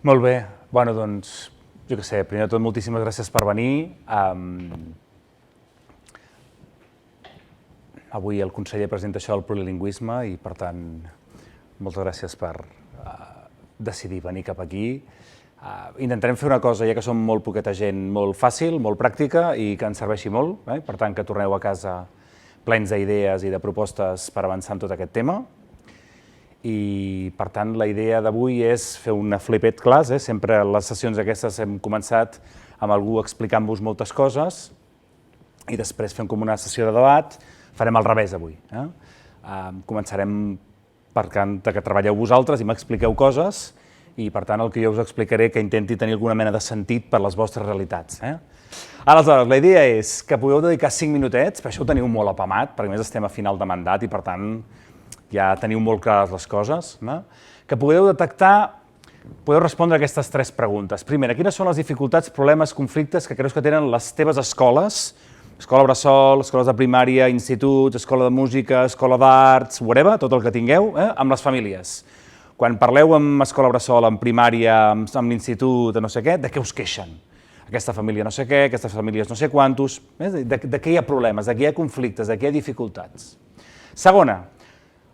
Molt bé. Bueno, doncs, jo què sé, primer de tot, moltíssimes gràcies per venir. Avui el conseller presenta això del plurilingüisme i, per tant, moltes gràcies per decidir venir cap aquí. Intentarem fer una cosa, ja que som molt poqueta gent, molt fàcil, molt pràctica i que ens serveixi molt. Per tant, que torneu a casa plens d'idees i de propostes per avançar en tot aquest tema. I, per tant, la idea d'avui és fer una flipet class. Sempre a les sessions aquestes hem començat amb algú explicant-vos moltes coses i després fem com una sessió de debat. Farem al revés avui. Començarem per que treballeu vosaltres i m'expliqueu coses i, per tant, el que jo us explicaré que intenti tenir alguna mena de sentit per les vostres realitats. Aleshores, la idea és que podeu dedicar 5 minutets, per això ho teniu molt apamat, perquè més estem a final de mandat i, per tant, ja teniu molt clares les coses, que podeu detectar, podeu respondre a aquestes 3 preguntes. Primera, quines són les dificultats, problemes, conflictes que creus que tenen les teves escoles, escola bressol, escoles de primària, instituts, escola de música, escola d'arts, whatever, tot el que tingueu, amb les famílies. Quan parleu amb escola bressol, amb primària, amb l'institut, no sé què, de què us queixen? Aquesta família no sé què, aquestes famílies no sé quantos, de què hi ha problemes, de què hi ha conflictes, de què hi ha dificultats. Segona,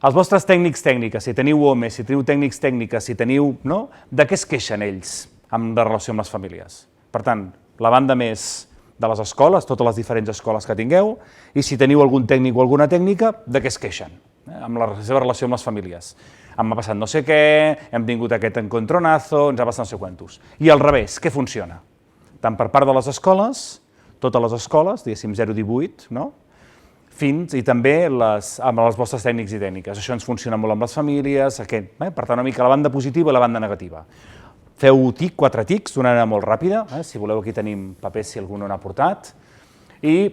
els vostres tècnics tècniques, si teniu homes, si teniu tècnics tècniques, si teniu, no? De què es queixen ells en relació amb les famílies? Per tant, la banda més de les escoles, totes les diferents escoles que tingueu, i si teniu algun tècnic o alguna tècnica, de què es queixen, amb la seva relació amb les famílies. Em ha passat no sé què, hem tingut aquest encontronazo, ens ha passat no sé quantos. I al revés, què funciona? Tant per part de les escoles, totes les escoles, diguéssim 0-18, no? Fins i també amb els vostres tècnics i tècniques. Això ens funciona molt amb les famílies, per tant, una mica la banda positiva i la banda negativa. Feu 4 tics d'una manera molt ràpida, si voleu aquí tenim papers si algú no n'ha portat, i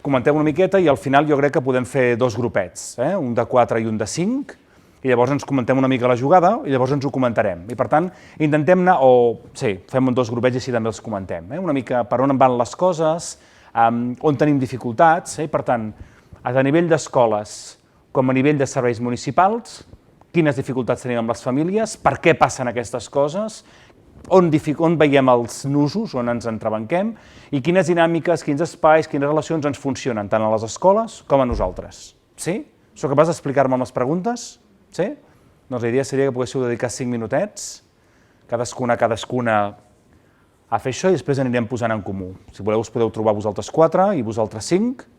comenteu una miqueta i al final jo crec que podem fer 2 grupets, un de 4 i un de 5, i llavors ens comentem una mica la jugada i llavors ens ho comentarem. I per tant, intentem anar, fem 2 grupets i així també els comentem, una mica per on van les coses, on tenim dificultats, i per tant, a nivell d'escoles com a nivell de serveis municipals, quines dificultats tenim amb les famílies, per què passen aquestes coses, on veiem els nusos, on ens entrebanquem, i quines dinàmiques, quins espais, quines relacions ens funcionen tant a les escoles com a nosaltres. Sí? Sou capaç d'explicar-me amb les preguntes? Sí? Doncs la idea seria que poguéssiu dedicar 5 minutets, cadascuna a fer això i després anirem posant en comú. Si voleu us podeu trobar vosaltres 4 i vosaltres 5,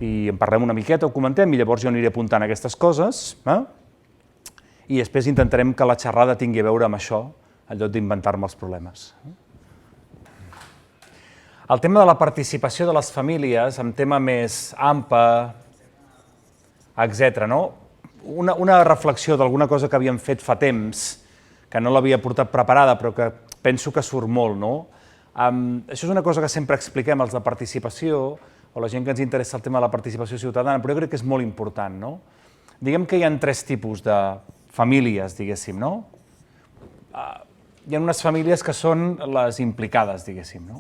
i en parlem una miqueta, ho comentem, i llavors jo aniré apuntant aquestes coses, i després intentarem que la xerrada tingui a veure amb això, en lloc d'inventar-me els problemes. El tema de la participació de les famílies, en tema més AMPA, etc. Una reflexió d'alguna cosa que havíem fet fa temps, que no l'havia portat preparada, però que penso que surt molt. Això és una cosa que sempre expliquem als de participació, o la gent que ens interessa el tema de la participació ciutadana, però jo crec que és molt important. Diguem que hi ha 3 tipus de famílies, diguéssim. Hi ha unes famílies que són les implicades, diguéssim.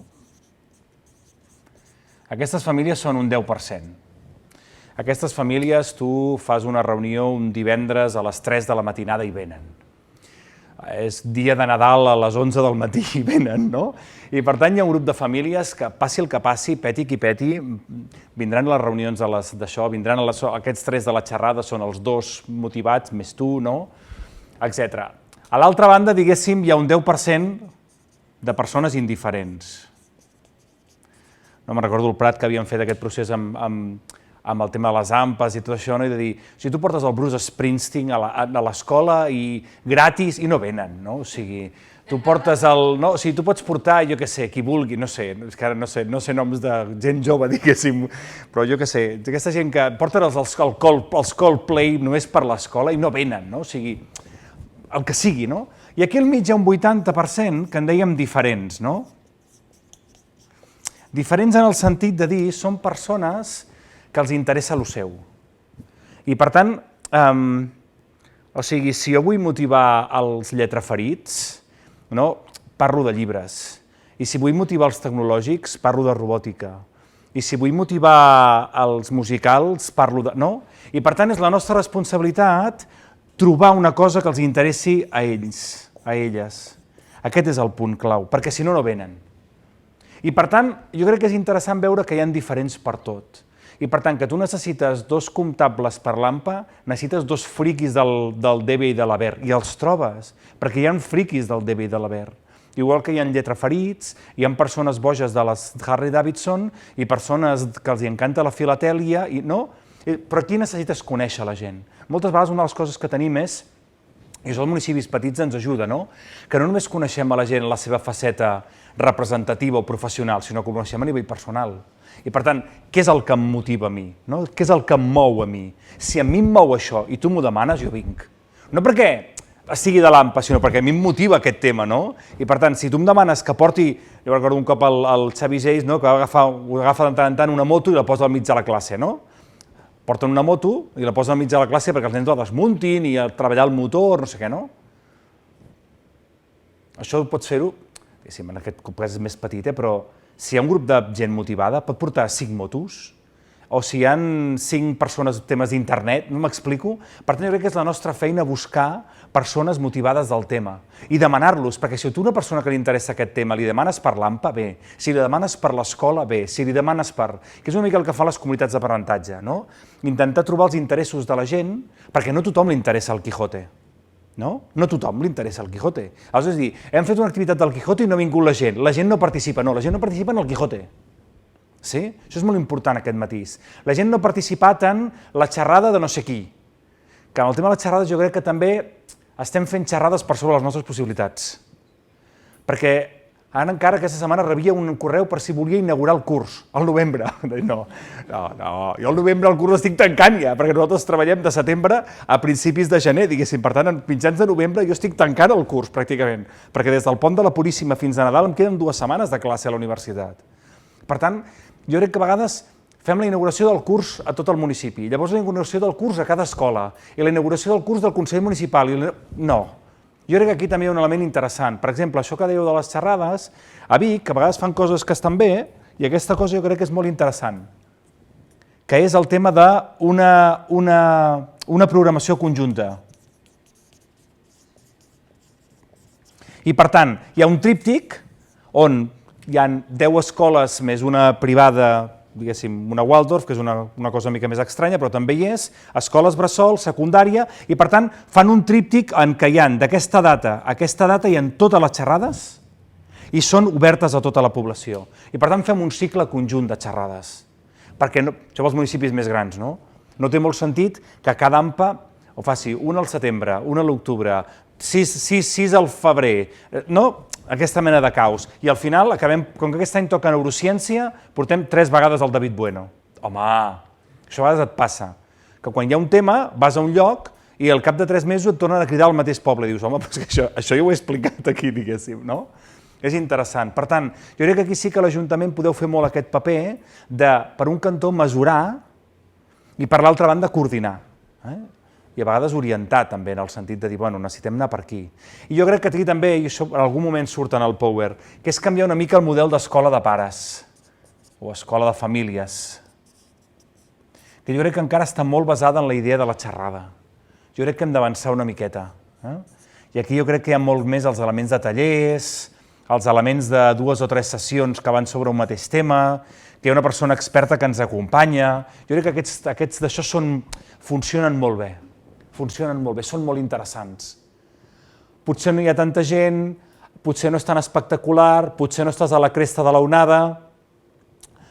Aquestes famílies són un 10%. Aquestes famílies tu fas una reunió un divendres a les 3 de la matinada i venen. És dia de Nadal a les 11 del matí i venen, no? I per tant hi ha un grup de famílies que passi el que passi, peti qui peti, vindran a les reunions d'això, vindran aquests 3 de la xerrada, són els 2 motivats, més tu, no? Etc. A l'altra banda, diguéssim, hi ha un 10% de persones indiferents. No me'n recordo el Prat que havíem fet aquest procés amb el tema de les AMPAs i tot això, i de dir, si tu portes el Bruce Springsteen a l'escola i gratis, i no venen, no? O sigui, tu portes o sigui, tu pots portar, jo què sé, qui vulgui, no sé, és que ara no sé noms de gent jove, diguéssim, però jo què sé, aquesta gent que porten els Coldplay només per l'escola i no venen, no? O sigui, el que sigui, no? I aquí al mig hi ha un 80% que en dèiem diferents, no? Diferents en el sentit de dir, són persones que els interessa el seu. I per tant, o sigui, si jo vull motivar els lletraferits, parlo de llibres. I si vull motivar els tecnològics, parlo de robòtica. I si vull motivar els musicals, parlo de... I per tant és la nostra responsabilitat trobar una cosa que els interessi a ells, a elles. Aquest és el punt clau, perquè si no, no venen. I per tant, jo crec que és interessant veure que hi ha diferents per tot. I per tant, que tu necessites 2 comptables per l'AMPA, necessites 2 friquis del DB i de l'Haver, i els trobes, perquè hi ha friquis del DB i de l'Haver. Igual que hi ha lletraferits, hi ha persones boges de les Harley Davidson i persones que els encanta la filatèlia, no? Però aquí necessites conèixer la gent. Moltes vegades una de les coses que tenim és, i això els municipis petits ens ajuda, no? Que no només coneixem a la gent la seva faceta representativa o professional, sinó que ho coneixem a nivell personal. I per tant, què és el que em motiva a mi? Què és el que em mou a mi? Si a mi em mou això i tu m'ho demanes, jo vinc. No perquè sigui de l'AMPA, sinó perquè a mi em motiva aquest tema, no? I per tant, si tu em demanes que porti, jo recordo un cop el Xavi Geis, que agafa de tant en tant una moto i la posa al mig de la classe, no? Porten una moto i la posen al mig de la classe perquè els nens la desmuntin i a treballar el motor, no sé què, no? Això pots fer-ho, en aquest cas és més petit, però si hi ha un grup de gent motivada, pot portar 5 motos, o si hi ha 5 persones temes d'internet, no m'explico? Per tant, jo crec que és la nostra feina buscar persones motivades del tema i demanar-los, perquè si tu a una persona que li interessa aquest tema li demanes per l'AMPA, bé. Si li demanes per l'escola, bé. Si li demanes per... que és una mica el que fan les comunitats d'aprenentatge, no? Intentar trobar els interessos de la gent, perquè no a tothom li interessa el Quijote, no? No a tothom li interessa el Quijote. Aleshores, és dir, hem fet una activitat del Quijote i no ha vingut la gent no participa, no, la gent no participa en el Quijote. Sí? Això és molt important, aquest matís. La gent no ha participat en la xerrada de no sé qui. Que en el tema de les xerrades jo crec que també estem fent xerrades per sobre les nostres possibilitats. Perquè ara encara aquesta setmana rebia un correu per si volia inaugurar el curs, al novembre. No, jo al novembre el curs l'estic tancant ja, perquè nosaltres treballem de setembre a principis de gener, diguéssim. Per tant, en mitjans de novembre jo estic tancant el curs, pràcticament, perquè des del pont de la Puríssima fins a Nadal em queden 2 setmanes de classe a la universitat. Per tant, jo crec que a vegades fem la inauguració del curs a tot el municipi, llavors la inauguració del curs a cada escola, i la inauguració del curs del Consell Municipal. No. Jo crec que aquí també hi ha un element interessant. Per exemple, això que dèieu de les xerrades, a Vic, a vegades fan coses que estan bé, i aquesta cosa jo crec que és molt interessant, que és el tema d'una programació conjunta. I per tant, hi ha un tríptic on hi ha 10 escoles més una privada, diguéssim, una Waldorf, que és una cosa una mica més estranya, però també hi és, escoles bressol, secundària, i per tant fan un tríptic en què hi ha d'aquesta data a aquesta data hi ha totes les xerrades i són obertes a tota la població. I per tant fem un cicle conjunt de xerrades. Perquè això pels municipis més grans, no? No té molt sentit que cada AMPA ho faci una al setembre, una a l'octubre, 6 al febrer, no? Aquesta mena de caos. I al final acabem, com que aquest any toca neurociència, portem 3 vegades el David Bueno. Home, això a vegades et passa, que quan hi ha un tema vas a un lloc i al cap de 3 mesos et tornen a cridar al mateix poble i dius, home, però és que això ja ho he explicat aquí, diguéssim, no? És interessant. Per tant, jo crec que aquí sí que l'Ajuntament podeu fer molt aquest paper de, per un cantó, mesurar i per l'altra banda, coordinar. I a vegades orientar també en el sentit de dir, bueno, necessitem anar per aquí. I jo crec que aquí també, i això en algun moment surt en el Power, que és canviar una mica el model d'escola de pares o escola de famílies, que jo crec que encara està molt basada en la idea de la xerrada. Jo crec que hem d'avançar una miqueta. I aquí jo crec que hi ha molt més els elements de tallers, els elements de 2 o 3 sessions que van sobre un mateix tema, que hi ha una persona experta que ens acompanya. Jo crec que aquests d'això funcionen molt bé. Funcionen molt bé, són molt interessants. Potser no hi ha tanta gent, potser no és tan espectacular, potser no estàs a la cresta de la onada,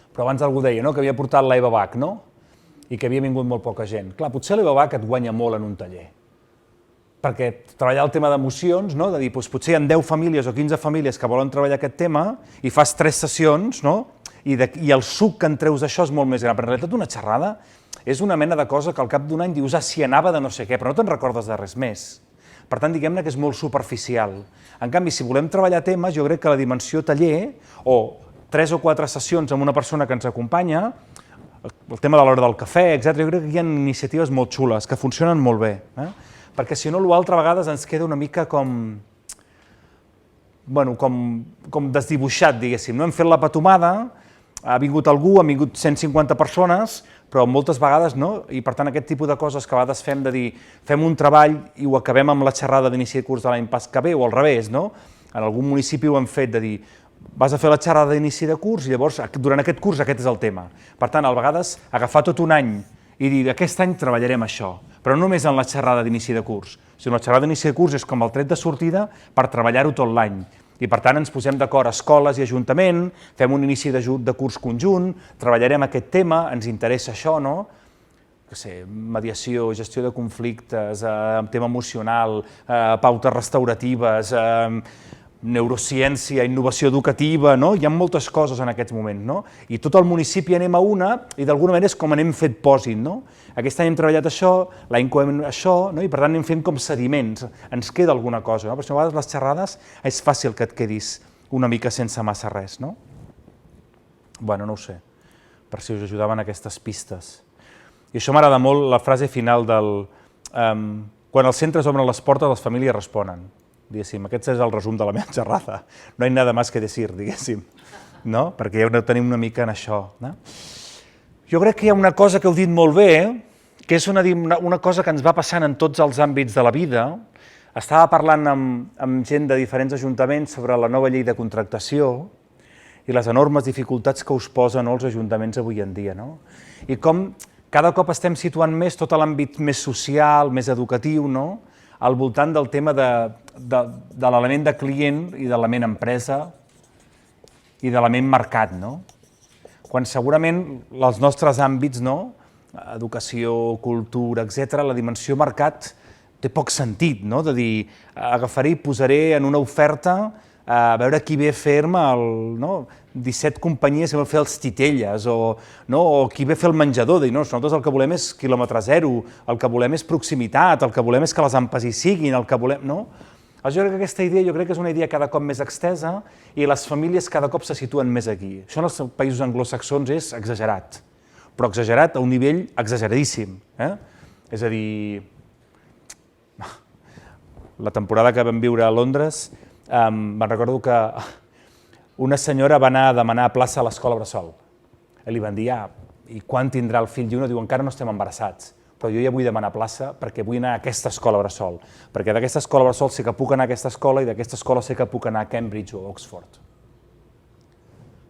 però abans algú deia que havia portat l'Eva Bach, no? I que havia vingut molt poca gent. Clar, potser l'Eva Bach et guanya molt en un taller, perquè treballar el tema d'emocions, de dir, potser hi ha 10 famílies o 15 famílies que volen treballar aquest tema i fas 3 sessions, i el suc que en treus d'això és molt més gran. Però en realitat una xerrada és una mena de cosa que al cap d'un any dius, si anava de no sé què, però no te'n recordes de res més. Per tant, diguem-ne que és molt superficial. En canvi, si volem treballar temes, jo crec que la dimensió taller, o 3 o 4 sessions amb una persona que ens acompanya, el tema de l'hora del cafè, etc., jo crec que hi ha iniciatives molt xules, que funcionen molt bé. Perquè si no, l'altre a vegades ens queda una mica com desdibuixat, diguéssim. No hem fet la patumada, ha vingut algú, han vingut 150 persones, però moltes vegades no, i per tant aquest tipus de coses que a vegades fem de dir fem un treball i ho acabem amb la xerrada d'inici de curs de l'any pas que ve, o al revés, no? En algun municipi ho han fet, de dir, vas a fer la xerrada d'inici de curs i llavors durant aquest curs aquest és el tema. Per tant, a vegades agafar tot un any i dir aquest any treballarem això, però no només en la xerrada d'inici de curs, sinó la xerrada d'inici de curs és com el tret de sortida per treballar-ho tot l'any. I per tant ens posem d'acord escoles i ajuntament, fem un inici de curs conjunt, treballarem aquest tema, ens interessa això, no? Mediació, gestió de conflictes, tema emocional, pautes restauratives, neurociència, innovació educativa, no? Hi ha moltes coses en aquests moments, no? I tot el municipi anem a una i d'alguna manera és com anem fet pòsit, no? Aquest any hem treballat això, l'any que hem això, no? I per tant anem fent com sediments, ens queda alguna cosa, no? Però si a vegades les xerrades és fàcil que et quedis una mica sense massa res, no? Bueno, no ho sé, per si us ajudaven aquestes pistes. I això m'agrada molt, la frase final del... Quan els centres obren les portes, les famílies responen. Diguéssim, aquest és el resum de la meva xerrada. No hi ha nada más que decir, diguéssim, no? Perquè ja ho tenim una mica en això. No? Jo crec que hi ha una cosa que heu dit molt bé, que és una cosa que ens va passant en tots els àmbits de la vida. Estava parlant amb gent de diferents ajuntaments sobre la nova llei de contractació i les enormes dificultats que us posen els ajuntaments avui en dia. No? I com cada cop estem situant més tot l'àmbit més social, més educatiu, no? Al voltant del tema de l'element de client i de l'element empresa i de l'element mercat, no? Quan segurament els nostres àmbits, no? Educació, cultura, etc., la dimensió mercat té poc sentit, no? De dir, agafaré i posaré en una oferta a veure qui ve a fer-me 17 companyies que van fer els titelles o qui ve a fer el menjador. Nosaltres el que volem és quilòmetre zero, el que volem és proximitat, el que volem és que les AMPAs hi siguin, el que volem... Jo crec que aquesta idea és una idea cada cop més extesa i les famílies cada cop se situen més aquí. Això en els països anglosaxons és exagerat, però exagerat a un nivell exageradíssim. És a dir, la temporada que vam viure a Londres, me'n recordo que una senyora va anar a demanar plaça a l'escola bressol. I li van dir, i quan tindrà el fill? I una diu, encara no estem embarassats, però jo ja vull demanar plaça perquè vull anar a aquesta escola bressol, perquè d'aquesta escola bressol sé que puc anar a aquesta escola i d'aquesta escola sé que puc anar a Cambridge o Oxford.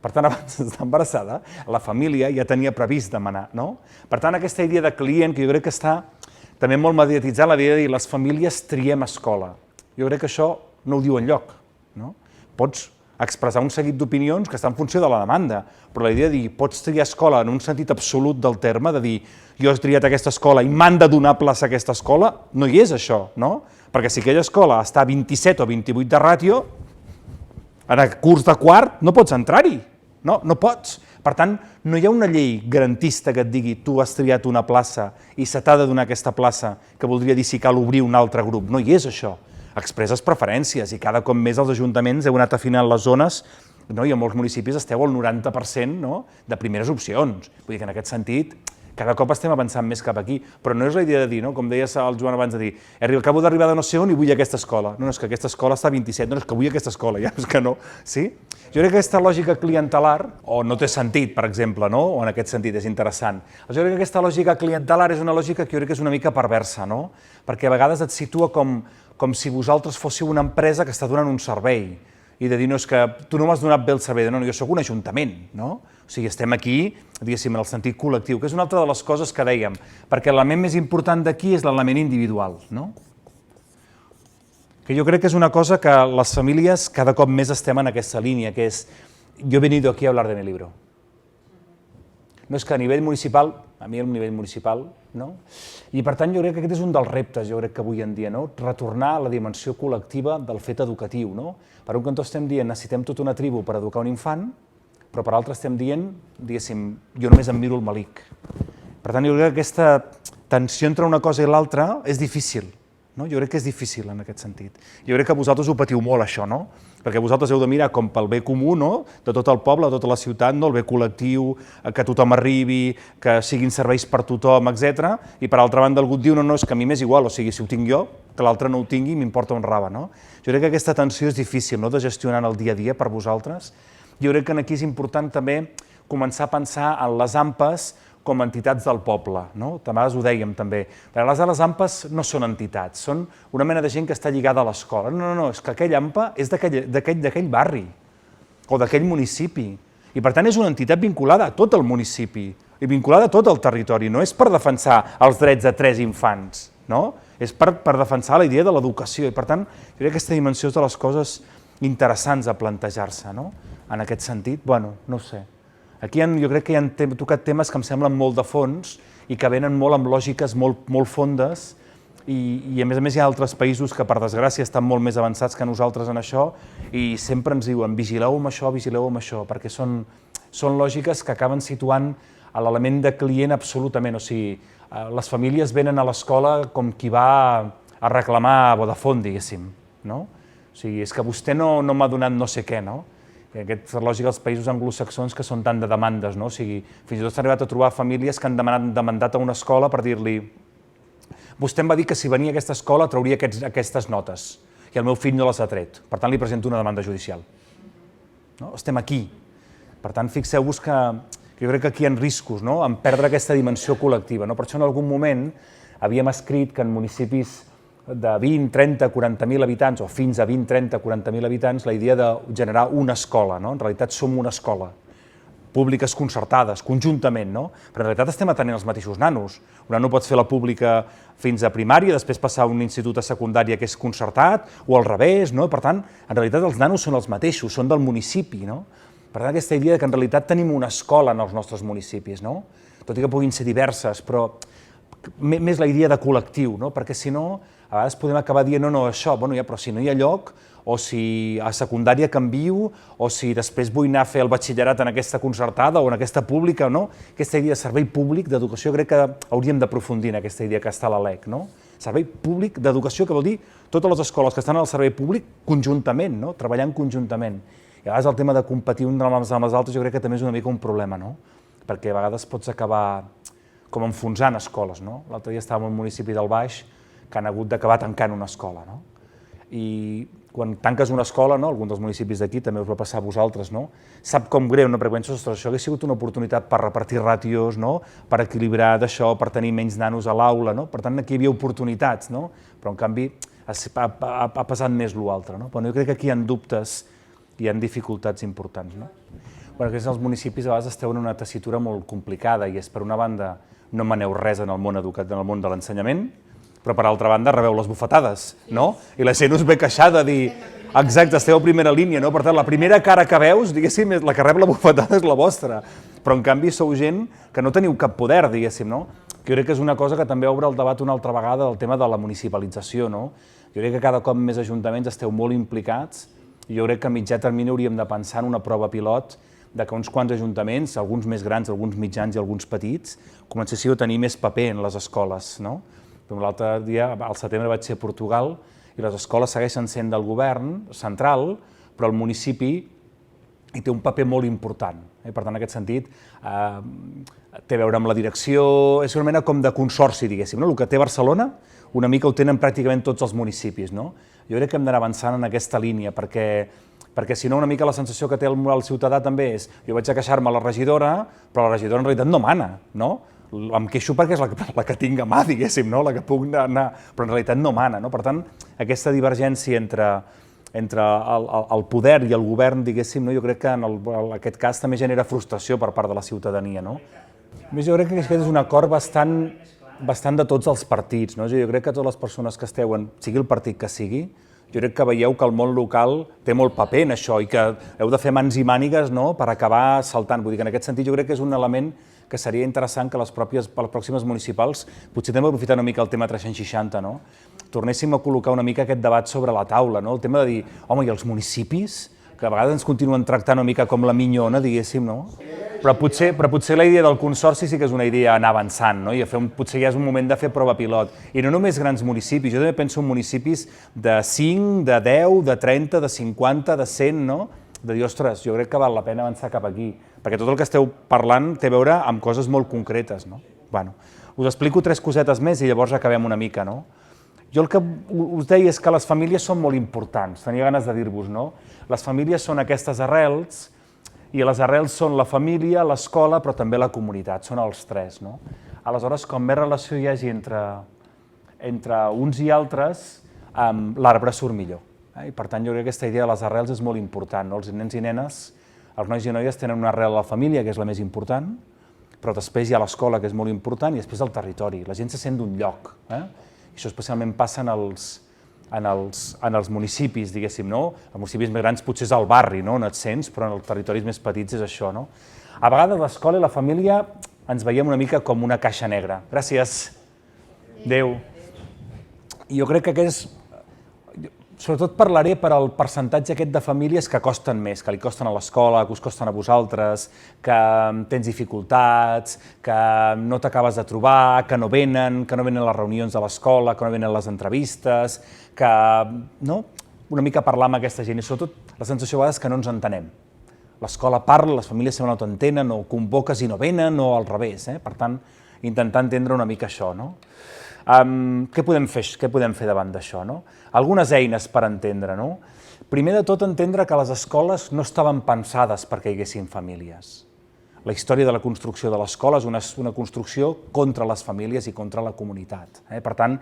Per tant, abans d'estar embarassada, la família ja tenia previst demanar, no? Per tant, aquesta idea de client, que jo crec que està també molt mediatitzat, la idea de dir les famílies triem escola. Jo crec que això no ho diu enlloc, no? Pots expressar un seguit d'opinions que està en funció de la demanda, però la idea de dir, pots triar escola en un sentit absolut del terme, de dir, jo he triat aquesta escola i m'han de donar plaça a aquesta escola, no hi és això, no? Perquè si aquella escola està a 27 o 28 de ràtio, en el curs de quart no pots entrar-hi, no pots. Per tant, no hi ha una llei garantista que et digui tu has triat una plaça i se t'ha de donar aquesta plaça, que voldria dir si cal obrir un altre grup, no hi és això. Expresses preferències i cada cop més els ajuntaments heu anat afinant les zones i en molts municipis esteu al 90% de primeres opcions. Vull dir que en aquest sentit cada cop estem avançant més cap aquí, però no és la idea de dir, com deies el Joan abans, de dir acabo d'arribar de no sé on i vull aquesta escola. No, és que aquesta escola està a 27, no, és que vull aquesta escola, ja és que no. Sí? Jo crec que aquesta lògica clientelar, o no té sentit, per exemple, o en aquest sentit és interessant, jo crec que aquesta lògica clientelar és una lògica que jo crec que és una mica perversa, perquè a vegades et situa com si vosaltres fóssiu una empresa que està donant un servei i de dir, no, és que tu no m'has donat bé el servei, no, jo sóc un ajuntament, no? O sigui, estem aquí, diguéssim, en el sentit col·lectiu, que és una altra de les coses que dèiem, perquè l'element més important d'aquí és l'element individual, no? Que jo crec que és una cosa que les famílies cada cop més estem en aquesta línia, que és, yo he venido aquí a hablar de mi libro. No és que a nivell municipal, a mi el nivell municipal, no? I per tant jo crec que aquest és un dels reptes, jo crec que avui en dia, no? Retornar a la dimensió col·lectiva del fet educatiu, no? Per un cantó estem dient necessitem tota una tribu per educar un infant, però per l'altre estem dient, diguéssim, jo només em miro el malic. Per tant jo crec que aquesta tensió entre una cosa i l'altra és difícil, no? Jo crec que és difícil en aquest sentit. Jo crec que vosaltres ho patiu molt això, no? Perquè vosaltres heu de mirar com pel bé comú, no? De tot el poble, de tota la ciutat, no? El bé col·lectiu, que tothom arribi, que siguin serveis per tothom, etc. I per altra banda algú et diu, no, és que a mi m'és igual, o sigui, si ho tinc jo, que l'altre no ho tingui, m'importa un rave, no? Jo crec que aquesta tensió és difícil, no?, de gestionar en el dia a dia per vosaltres. Jo crec que aquí és important també començar a pensar en les AMPAs com a entitats del poble, no? A vegades ho dèiem també. Les AMPAs no són entitats, són una mena de gent que està lligada a l'escola. No, és que aquell AMPA és d'aquell barri o d'aquell municipi. I per tant és una entitat vinculada a tot el municipi i vinculada a tot el territori. No és per defensar els drets de 3 infants, no? És per defensar la idea de l'educació. I per tant, jo crec que aquesta dimensió és de les coses interessants a plantejar-se, no? En aquest sentit, bueno, no ho sé. Aquí jo crec que hi han tocat temes que em semblen molt de fons i que venen molt amb lògiques molt fondes i a més hi ha altres països que per desgràcia estan molt més avançats que nosaltres en això i sempre ens diuen vigileu amb això, perquè són lògiques que acaben situant l'element de client absolutament, o sigui, les famílies venen a l'escola com qui va a reclamar a Vodafone, diguéssim, no? O sigui, és que vostè no m'ha donat no sé què, no? Aquesta lògica dels països anglosaxons que són tant de demandes, no? O sigui, fins i tot s'ha arribat a trobar famílies que han demandat a una escola per dir-li vostè em va dir que si venia a aquesta escola trauria aquestes notes i el meu fill no les ha tret, per tant li presento una demanda judicial. No? Estem aquí. Per tant, fixeu-vos que jo crec que aquí hi ha riscos, no? En perdre aquesta dimensió col·lectiva. No? Per això en algun moment havíem escrit que en municipis de 20, 30, 40.000 habitants, o fins a 20, 30, 40.000 habitants, la idea de generar una escola, no? En realitat som una escola, públiques concertades, conjuntament, no? Però en realitat estem atenent els mateixos nanos. Un nano pot fer la pública fins a primària, després passar a un institut a secundària que és concertat, o al revés, no? Per tant, en realitat els nanos són els mateixos, són del municipi, no? Per tant, aquesta idea que en realitat tenim una escola en els nostres municipis, no? Tot i que puguin ser diverses, però més la idea de col·lectiu, no? Perquè si no, a vegades podem acabar dient, no, això, bueno, ja, però si no hi ha lloc, o si a secundària canvio, o si després vull anar a fer el batxillerat en aquesta concertada o en aquesta pública, no? Aquesta idea de servei públic d'educació crec que hauríem d'aprofundir en aquesta idea que està a la LEC, no? Servei públic d'educació, que vol dir totes les escoles que estan al servei públic conjuntament, no? Treballant conjuntament. I a vegades el tema de competir uns amb els altres jo crec que també és una mica un problema, no? Perquè a vegades pots acabar com enfonsant escoles, no? L'altre dia estàvem en un municipi del Baix que han hagut d'acabar tancant una escola, no? I quan tanques una escola, no? Algun dels municipis d'aquí també us va passar a vosaltres, no? Sap com greu, no? Perquè penso, ostres, això hauria sigut una oportunitat per repartir ràtios, no? Per equilibrar d'això, per tenir menys nanos a l'aula, no? Per tant, aquí hi havia oportunitats, no? Però en canvi ha pesat més l'altre, no? Però jo crec que aquí hi ha dubtes i hi ha dificultats importants, no? Bueno, aquests els municipis a vegades esteu en una tessitura molt complicada i és, per una banda, no maneu res en el món educat, en el món de l'ensenyament, però per altra banda rebeu les bufetades, no? I la gent us ve queixar de dir, exacte, esteu a primera línia, no? Per tant, la primera cara que veus, diguéssim, la que rep la bufetada és la vostra, però en canvi sou gent que no teniu cap poder, diguéssim, no? Jo crec que és una cosa que també obre el debat una altra vegada del tema de la municipalització, no? Jo crec que cada cop més ajuntaments esteu molt implicats i jo crec que a mitjà termini hauríem de pensar en una prova pilot de que uns quants ajuntaments, alguns més grans, alguns mitjans i alguns petits, comencéssiu a tenir més paper en les escoles, no? L'altre dia, al setembre, vaig ser a Portugal i les escoles segueixen sent del govern central, però el municipi hi té un paper molt important. Per tant, en aquest sentit, té a veure amb la direcció, és una mena com de consorci, diguéssim. El que té Barcelona, una mica ho tenen pràcticament tots els municipis. Jo crec que hem d'anar avançant en aquesta línia, perquè si no una mica la sensació que té el ciutadà també és jo vaig a queixar-me a la regidora, però la regidora en realitat no mana, no? Em queixo perquè és la que tinc a mà, diguéssim, no? La que puc anar, però en realitat no mana, no? Per tant, aquesta divergència entre el poder i el govern, diguéssim, jo crec que en aquest cas també genera frustració per part de la ciutadania, no? A més, jo crec que aquest és un acord bastant de tots els partits, no? Jo crec que totes les persones que esteu en, sigui el partit que sigui, jo crec que veieu que el món local té molt paper en això i que heu de fer mans i mànigues, no?, per acabar saltant. Vull dir que en aquest sentit jo crec que és un element que seria interessant que les pròximes municipals, potser també aprofitant una mica el tema 360, no?, tornéssim a col·locar una mica aquest debat sobre la taula, no?, el tema de dir, home, i els municipis, que a vegades ens continuen tractant una mica com la minyona, diguéssim, no? Però potser la idea del consorci sí que és una idea anar avançant, no? I potser ja és un moment de fer prova pilot. I no només grans municipis, jo també penso en municipis de 5, de 10, de 30, de 50, de 100, no? De dir, ostres, jo crec que val la pena avançar cap aquí, perquè tot el que esteu parlant té a veure amb coses molt concretes, no? Bueno, us explico 3 cosetes més i llavors acabem una mica, no? Jo el que us deia és que les famílies són molt importants, tenia ganes de dir-vos, no? Les famílies són aquestes arrels i les arrels són la família, l'escola, però també la comunitat, són els tres, no? Aleshores, com més relació hi hagi entre uns i altres, l'arbre surt millor. I per tant, jo crec que aquesta idea de les arrels és molt important, no? Els nens i nenes, els nois i noies tenen una arrel a la família, que és la més important, però després hi ha l'escola, que és molt important, i després el territori. La gent se sent d'un lloc. I això especialment passa en els municipis, diguéssim, no? Els municipis més grans potser és el barri, no? On et sents, però en els territoris més petits és això, no? A vegades l'escola i la família ens veiem una mica com una caixa negra. Gràcies. Adéu. I jo crec que aquest és... Sobretot parlaré per al percentatge aquest de famílies que costen més, que li costen a l'escola, que us costen a vosaltres, que tens dificultats, que no t'acabes de trobar, que no venen a les reunions de l'escola, que no venen a les entrevistes, que... no? Una mica parlar amb aquesta gent i sobretot la sensació a vegades és que no ens entenem. L'escola parla, les famílies sempre no t'entenen, o convoques i no venen, o al revés. Per tant, intentar entendre una mica això, no? Què podem fer davant d'això? Algunes eines per entendre. Primer de tot, entendre que les escoles no estaven pensades perquè hi haguessin famílies. La història de la construcció de l'escola és una construcció contra les famílies i contra la comunitat. Per tant,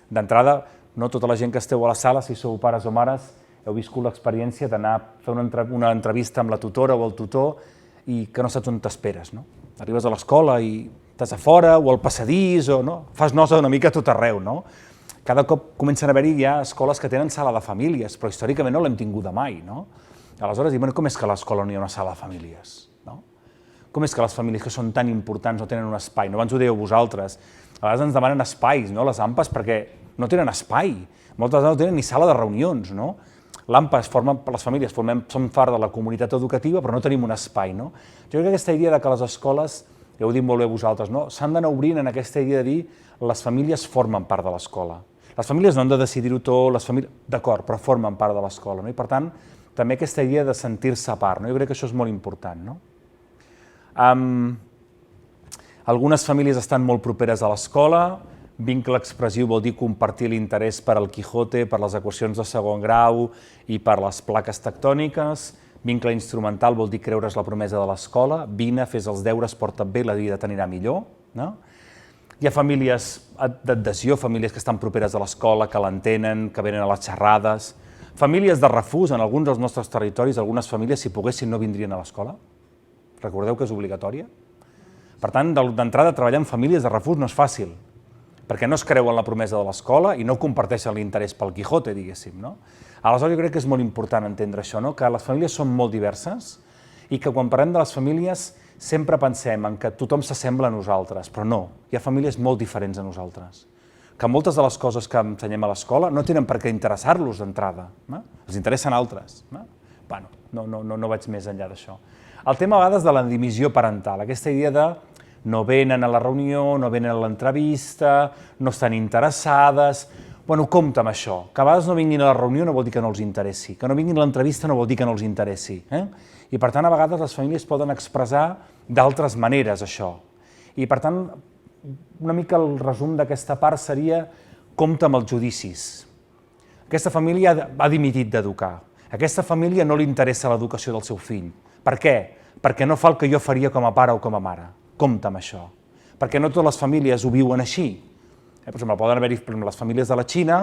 d'entrada, no tota la gent que esteu a la sala, si sou pares o mares, heu viscut l'experiència d'anar a fer una entrevista amb la tutora o el tutor i que no saps on t'esperes. Arribes a l'escola i estàs a fora o al passadís, o fas nosa una mica a tot arreu. Cada cop comencen a haver-hi ja escoles que tenen sala de famílies, però històricament no l'hem tinguda mai. Aleshores, com és que a l'escola no hi ha una sala de famílies? Com és que les famílies que són tan importants no tenen un espai? Abans ho dèieu vosaltres, a vegades ens demanen espais, les AMPAs, perquè no tenen espai. Moltes vegades no tenen ni sala de reunions. L'AMPA les famílies som part de la comunitat educativa, però no tenim un espai. Jo crec que aquesta idea que les escoles, ja ho dic molt bé vosaltres, s'han d'anar obrint en aquesta idea de dir les famílies formen part de l'escola. Les famílies no han de decidir-ho tot, d'acord, però formen part de l'escola. I per tant, també aquesta idea de sentir-se a part. Jo crec que això és molt important. Algunes famílies estan molt properes a l'escola, vincle expressiu vol dir compartir l'interès per al Quijote, per les equacions de segon grau i per les plaques tectòniques. Vincle instrumental vol dir creure's la promesa de l'escola, vine, fes els deures, porta't bé, la vida t'anirà millor. Hi ha famílies d'adhesió, famílies que estan properes a l'escola, que l'entenen, que venen a les xerrades. Famílies de refús, en alguns dels nostres territoris, algunes famílies, si poguessin, no vindrien a l'escola. Recordeu que és obligatòria? Per tant, d'entrada, treballar amb famílies de refús no és fàcil, perquè no es creuen la promesa de l'escola i no comparteixen l'interès pel Quijote, diguéssim. Aleshores, jo crec que és molt important entendre això, que les famílies són molt diverses i que quan parlem de les famílies sempre pensem en que tothom s'assembla a nosaltres, però no, hi ha famílies molt diferents a nosaltres, que moltes de les coses que ensenyem a l'escola no tenen per què interessar-los d'entrada, els interessen altres. No vaig més enllà d'això. El tema a vegades de la dimissió parental, aquesta idea de no venen a la reunió, no venen a l'entrevista, no estan interessades. Compte amb això, que a vegades no vinguin a la reunió no vol dir que no els interessi, que no vinguin a l'entrevista no vol dir que no els interessi. I per tant, a vegades les famílies poden expressar d'altres maneres això. I per tant, una mica el resum d'aquesta part seria compte amb els judicis. Aquesta família ha dimitit d'educar. A aquesta família no li interessa l'educació del seu fill. Per què? Perquè no fa el que jo faria com a pare o com a mare. Compte amb això. Perquè no totes les famílies ho viuen així. Per exemple, poden haver-hi les famílies de la Xina,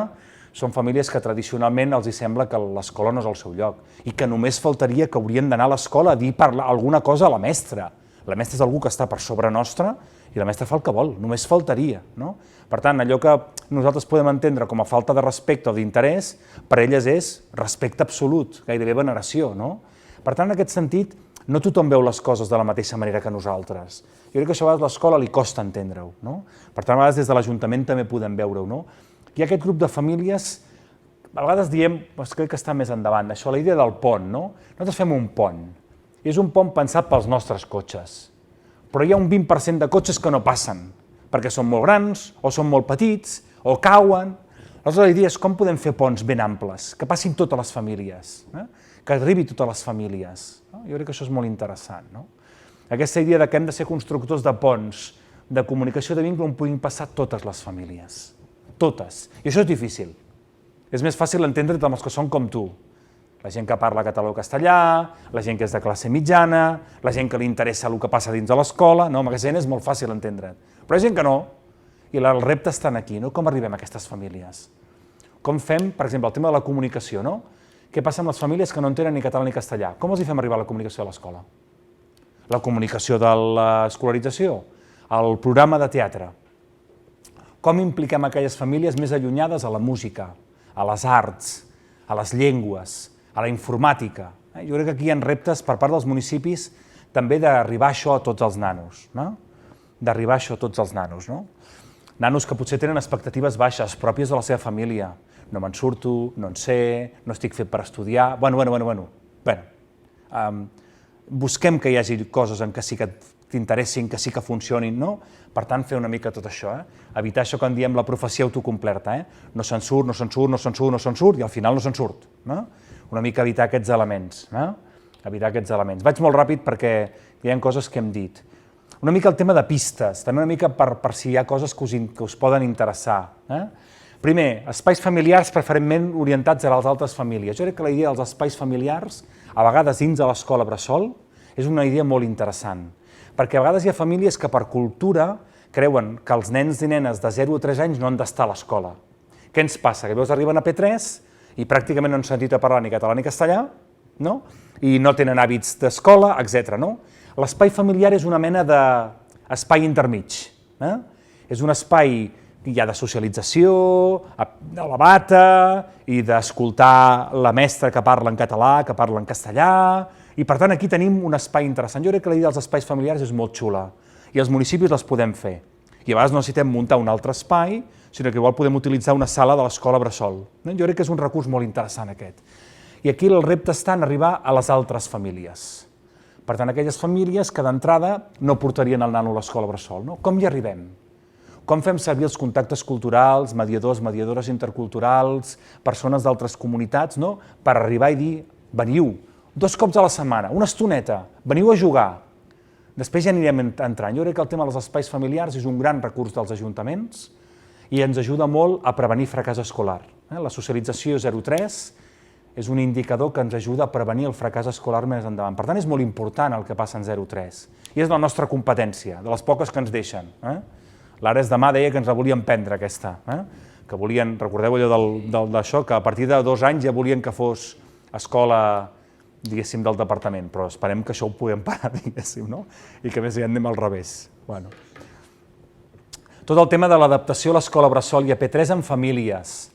són famílies que tradicionalment els sembla que l'escola no és el seu lloc i que només faltaria que haurien d'anar a l'escola a dir alguna cosa a la mestra. La mestra és algú que està per sobre nostra i la mestra fa el que vol, només faltaria. Per tant, allò que nosaltres podem entendre com a falta de respecte o d'interès, per elles és respecte absolut, gairebé veneració. Per tant, en aquest sentit, no tothom veu les coses de la mateixa manera que nosaltres. Jo crec que això a vegades a l'escola li costa entendre-ho. Per tant, a vegades des de l'Ajuntament també podem veure-ho. Hi ha aquest grup de famílies, a vegades diem, crec que està més endavant, això, la idea del pont. Nosaltres fem un pont, i és un pont pensat pels nostres cotxes, però hi ha un 20% de cotxes que no passen, perquè són molt grans, o són molt petits, o cauen. Aleshores, la idea és com podem fer ponts ben amples, que passin totes les famílies, que arribi a totes les famílies. Jo crec que això és molt interessant. Aquesta idea que hem de ser constructors de ponts, de comunicació de vincle on puguin passar totes les famílies. Totes. I això és difícil. És més fàcil entendre't amb els que són com tu. La gent que parla català o castellà, la gent que és de classe mitjana, la gent que li interessa el que passa dins de l'escola, no, amb aquesta gent és molt fàcil entendre't. Però hi ha gent que no, i el repte està aquí, no? Com arribem a aquestes famílies? Com fem, per exemple, el tema de la comunicació, no? Què passa amb les famílies que no entenen ni català ni castellà? Com els hi fem arribar la comunicació a l'escola? La comunicació de l'escolarització, el programa de teatre. Com impliquem aquelles famílies més allunyades a la música, a les arts, a les llengües, a la informàtica? Jo crec que aquí hi ha reptes per part dels municipis també d'arribar a això a tots els nanos, no? D'arribar a això a tots els nanos, no? Nanos que potser tenen expectatives baixes, pròpies de la seva família. No me'n surto, no en sé, no estic fet per estudiar... Bueno. Busquem que hi hagi coses en què sí que t'interessin, que sí que funcionin, no? Per tant, fer una mica tot això, evitar això que en diem la profecia autocomplerta, no se'n surt, i al final no se'n surt, no? Una mica evitar aquests elements, evitar aquests elements. Vaig molt ràpid perquè hi ha coses que hem dit. Una mica el tema de pistes, també una mica per si hi ha coses que us poden interessar. Primer, espais familiars preferentment orientats a les altres famílies. Jo crec que la idea dels espais familiars, a vegades dins de l'escola bressol, és una idea molt interessant, perquè a vegades hi ha famílies que per cultura creuen que els nens i nenes de 0 a 3 anys no han d'estar a l'escola. Què ens passa? Que veus arriben a P3 i pràcticament no han sentit a parlar ni català ni castellà, no? I no tenen hàbits d'escola, etc. L'espai familiar és una mena d'espai intermig. És un espai que hi ha de socialització, de la bata, i d'escoltar la mestra que parla en català, que parla en castellà, i per tant aquí tenim un espai interessant. Jo crec que la idea dels espais familiars és molt xula, i els municipis les podem fer. I a vegades no necessitem muntar un altre espai, sinó que igual podem utilitzar una sala de l'escola bressol. Jo crec que és un recurs molt interessant aquest. I aquí el repte està en arribar a les altres famílies. Per tant, aquelles famílies que d'entrada no portarien el nano a l'escola bressol. Com hi arribem? Com fem servir els contactes culturals, mediadors, mediadores interculturals, persones d'altres comunitats, per arribar i dir, veniu, 2 cops a la setmana, una estoneta, veniu a jugar. Després ja anirem entrant. Jo crec que el tema dels espais familiars és un gran recurs dels ajuntaments i ens ajuda molt a prevenir fracàs escolar. La socialització 0-3 és un indicador que ens ajuda a prevenir el fracàs escolar més endavant. Per tant, és molt important el que passa en 0-3. I és la nostra competència, de les poques que ens deixen. L'Ares demà deia que ens la volien prendre, aquesta. Que volien, recordeu allò d'això, que a partir de 2 anys ja volien que fos escola, diguéssim, del departament, però esperem que això ho puguem parar, diguéssim, i que més ja anem al revés. Tot el tema de l'adaptació a l'escola bressol i a P3 en famílies.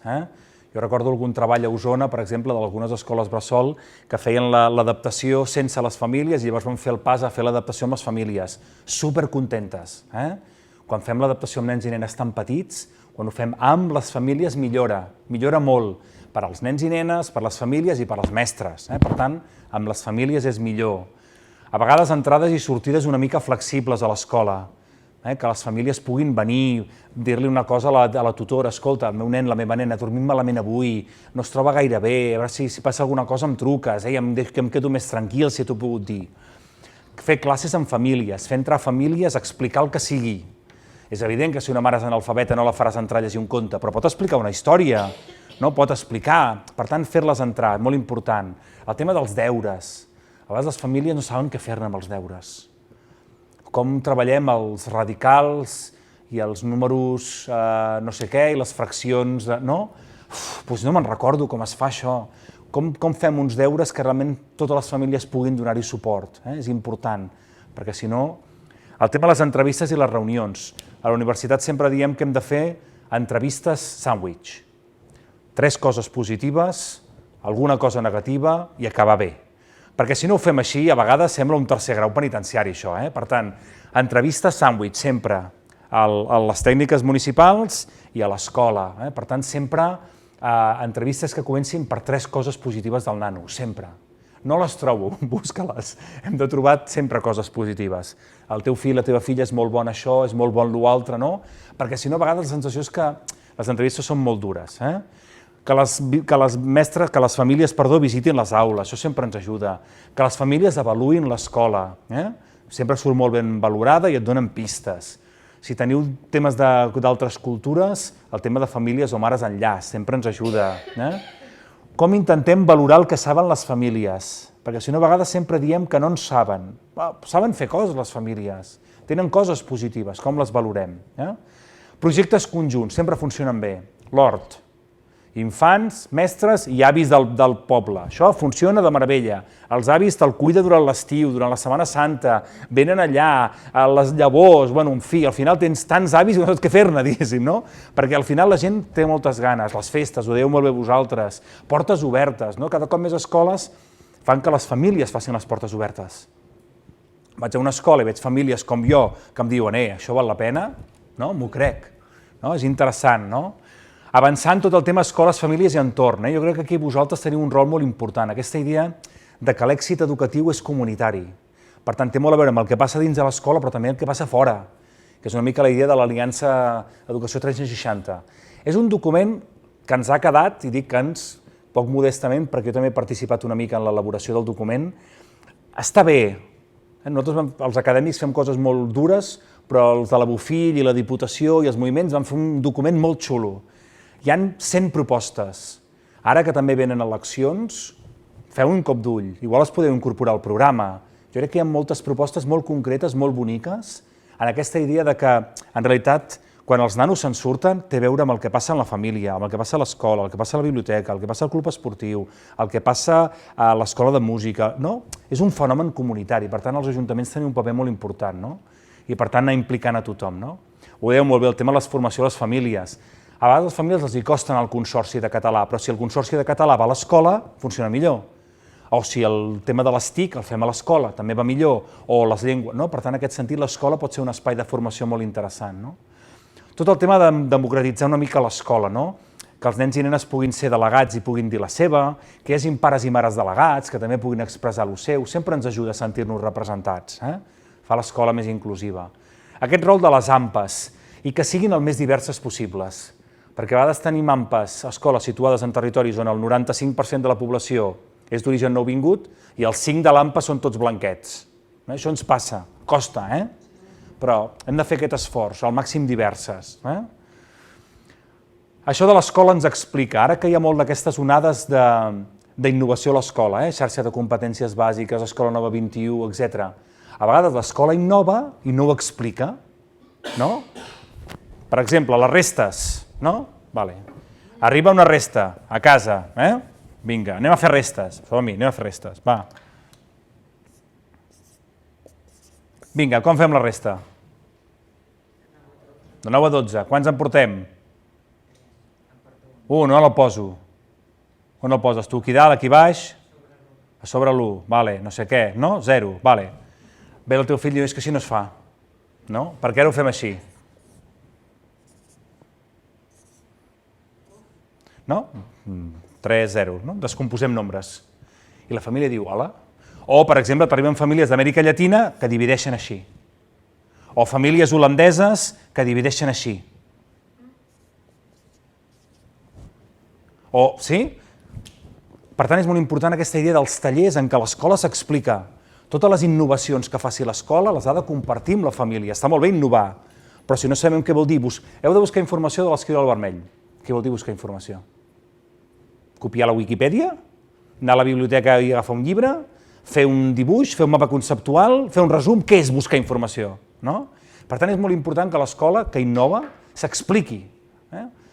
Jo recordo algun treball a Osona, per exemple, d'algunes escoles bressol que feien l'adaptació sense les famílies i llavors van fer el pas a fer l'adaptació amb les famílies. Supercontentes. Quan fem l'adaptació amb nens i nenes tan petits, quan ho fem amb les famílies millora molt, per als nens i nenes, per les famílies i per als mestres. Per tant, amb les famílies és millor. A vegades entrades i sortides una mica flexibles a l'escola, que les famílies puguin venir, dir-li una cosa a la tutora, escolta, el meu nen, la meva nena, dormim malament avui, no es troba gaire bé, a veure si passa alguna cosa em truques, em quedo més tranquil si t'ho he pogut dir. Fer classes amb famílies, fer entrar famílies, explicar el que sigui. És evident que si una mare és analfabeta no la faràs entrar a llegir un conte, però pot explicar una història, pot explicar, per tant, fer-les entrar, molt important. El tema dels deures. A vegades les famílies no saben què fer-ne amb els deures. Com treballem els radicals i els números no sé què i les fraccions, Doncs no me'n recordo com es fa això. Com fem uns deures que realment totes les famílies puguin donar-hi suport. És important, perquè si no... El tema de les entrevistes i les reunions. A la universitat sempre diem que hem de fer entrevistes sàndwich. 3 coses positives, alguna cosa negativa i acabar bé. Perquè si no ho fem així, a vegades sembla un tercer grau penitenciari, això. Per tant, entrevistes sàndwich, sempre, a les tècniques municipals i a l'escola. Per tant, sempre entrevistes que comencin per 3 coses positives del nano, sempre. No les trobo, busca-les. Hem de trobar sempre coses positives. El teu fill, la teva filla és molt bon això, és molt bon l'altre, no? Perquè si no, a vegades la sensació és que les entrevistes són molt dures. Que les famílies visitin les aules, això sempre ens ajuda. Que les famílies avaluïn l'escola, sempre surt molt ben valorada i et donen pistes. Si teniu temes d'altres cultures, el tema de famílies o mares enllaç sempre ens ajuda. com intentem valorar el que saben les famílies, perquè si no a vegades sempre diem que no en saben. Saben fer coses les famílies, tenen coses positives, com les valorem. Projectes conjunts, sempre funcionen bé. L'hort, infants, mestres i avis del poble. Això funciona de meravella. Els avis te'l cuiden durant l'estiu, durant la Setmana Santa, venen allà, a les llavors, bueno, en fi, al final tens tants avis que no saps què fer-ne, diguéssim, no? Perquè al final la gent té moltes ganes, les festes, ho dèieu molt bé vosaltres, portes obertes, no? Cada cop més escoles fan que les famílies facin les portes obertes. Vaig a una escola i veig famílies com jo que em diuen, això val la pena? No? M'ho crec. No? És interessant, no? Avançant tot el tema escoles, famílies i entorn. Jo crec que aquí vosaltres teniu un rol molt important, aquesta idea de que l'èxit educatiu és comunitari. Per tant, té molt a veure amb el que passa dins de l'escola, però també el que passa fora, que és una mica la idea de l'Aliança Educació 360. És un document que ens ha quedat, i dic que ens, poc modestament, perquè jo també he participat una mica en l'elaboració del document, està bé. Nosaltres, els acadèmics, fem coses molt dures, però els de la Bofill i la Diputació i els moviments van fer un document molt xulo. Hi ha 100 propostes. Ara que també venen eleccions, feu un cop d'ull. Igual les podeu incorporar al programa. Jo crec que hi ha moltes propostes molt concretes, molt boniques, en aquesta idea de que, en realitat, quan els nanos se'n surten, té a veure amb el que passa en la família, amb el que passa a l'escola, el que passa a la biblioteca, el que passa al club esportiu, el que passa a l'escola de música. No? És un fenomen comunitari, per tant, els ajuntaments tenen un paper molt important, no? I per tant anar implicant a tothom. No? Ho dèieu molt bé, el tema de la formació de les famílies. A vegades a les famílies els hi costen el consorci de català, però si el consorci de català va a l'escola, funciona millor. O si el tema de les TIC el fem a l'escola, també va millor, o les llengües. No? Per tant, en aquest sentit, l'escola pot ser un espai de formació molt interessant. No? Tot el tema de democratitzar una mica l'escola, no? Que els nens i nenes puguin ser delegats i puguin dir la seva, que hi hagin pares i mares delegats, que també puguin expressar el seu, sempre ens ajuda a sentir-nos representats. Fa l'escola més inclusiva. Aquest rol de les AMPAs, i que siguin el més diverses possibles, perquè a vegades tenim AMPAs, escoles situades en territoris on el 95% de la població és d'origen nouvingut i els 5 de l'AMPA són tots blanquets. Això ens passa, costa, però hem de fer aquest esforç, al màxim diverses. Això de l'escola ens explica, ara que hi ha molt d'aquestes onades d'innovació a l'escola, xarxa de competències bàsiques, Escola Nova 21, etc. A vegades l'escola innova i no ho explica, no? Per exemple, les restes, no? Vale. Arriba una resta a casa, vinga, anem a fer restes, som-hi, anem a fer restes, va. Vinga, com fem la resta? De 9 a 12, quants en portem? No la poso. On el poses? Tu aquí dalt, aquí baix? A sobre l'1, vale, no sé què, no? 0, vale. Ve el teu fill i diu, és que així no es fa, no? Per què ara ho fem així? No? 3, 0, no? Descomposem nombres. I la família diu, hola. O, per exemple, t'arriben famílies d'Amèrica Llatina que divideixen així. O famílies holandeses que divideixen així. Sí? Per tant, és molt important aquesta idea dels tallers en què l'escola s'explica. Totes les innovacions que faci l'escola les ha de compartir amb la família. Està molt bé innovar, però si no sabem què vol dir, heu de buscar informació de l'esquirol vermell. Què vol dir buscar informació? Copiar la Wikipedia? Anar a la biblioteca i agafar un llibre? Fer un dibuix? Fer un mapa conceptual? Fer un resum? Què és buscar informació? Per tant, és molt important que l'escola, que innova, s'expliqui.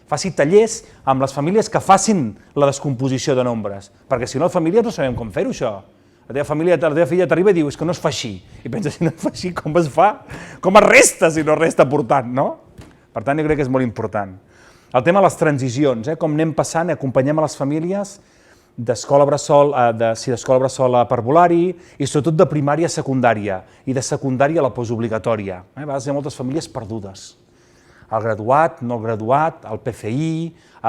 Faci tallers amb les famílies que facin la descomposició de nombres, perquè si no, les famílies no sabem com fer-ho, això. La teva filla t'arriba i diu, és que no es fa així. I pensa, si no es fa així, com es fa? Com es resta si no es resta portant, no? Per tant, jo crec que és molt important. El tema de les transicions, com anem passant, acompanyem a les famílies d'escola bressol a parvulari i sobretot de primària a secundària i de secundària a la postobligatòria. A vegades hi ha moltes famílies perdudes. El graduat, no el graduat, el PFI,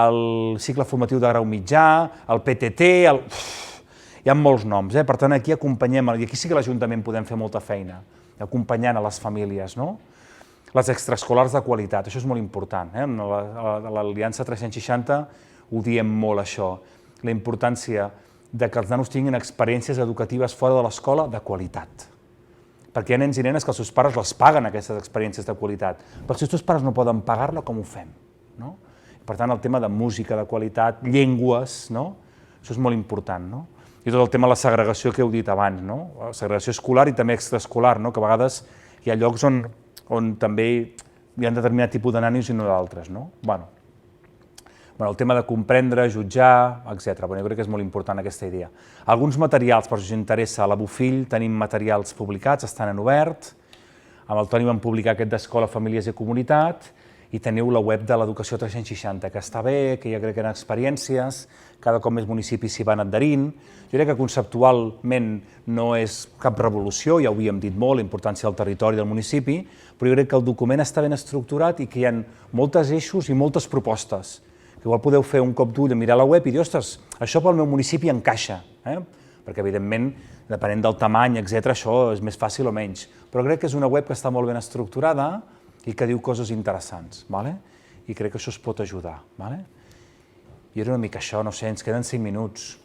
el cicle formatiu de grau mitjà, el PTT, hi ha molts noms, per tant aquí acompanyem, i aquí sí que l'Ajuntament podem fer molta feina, acompanyant a les famílies, no? Les extraescolars de qualitat, això és molt important, a l'Aliança 360 ho diem molt això, la importància que els nanos tinguin experiències educatives fora de l'escola de qualitat. Perquè hi ha nens i nenes que els seus pares les paguen, aquestes experiències de qualitat, però si els teus pares no poden pagar-la, com ho fem? Per tant, el tema de música de qualitat, llengües, Això és molt important, no? I tot el tema de la segregació que heu dit abans, no? La segregació escolar i també extraescolar, no? Que a vegades hi ha llocs on també hi ha un determinat tipus de nanos i no d'altres, no? Bueno, el tema de comprendre, jutjar, etc. Jo crec que és molt important aquesta idea. Alguns materials, per si us interessa, a la Bofill tenim materials publicats, estan en obert, amb el Toni vam publicar aquest d'Escola, Famílies i Comunitat, i teniu la web de l'Educació 360, que està bé, que jo crec que eren experiències, cada cop més municipis s'hi van adherint. Jo crec que conceptualment no és cap revolució, ja ho havíem dit molt, la importància del territori del municipi, però jo crec que el document està ben estructurat i que hi ha molts eixos i moltes propostes, que igual podeu fer un cop d'ull a mirar la web i dir, ostres, això pel meu municipi encaixa, perquè evidentment, depenent del tamany, etc., això és més fàcil o menys, però crec que és una web que està molt ben estructurada i que diu coses interessants, i crec que això es pot ajudar. I era una mica això, no sé, ens queden 5 minuts.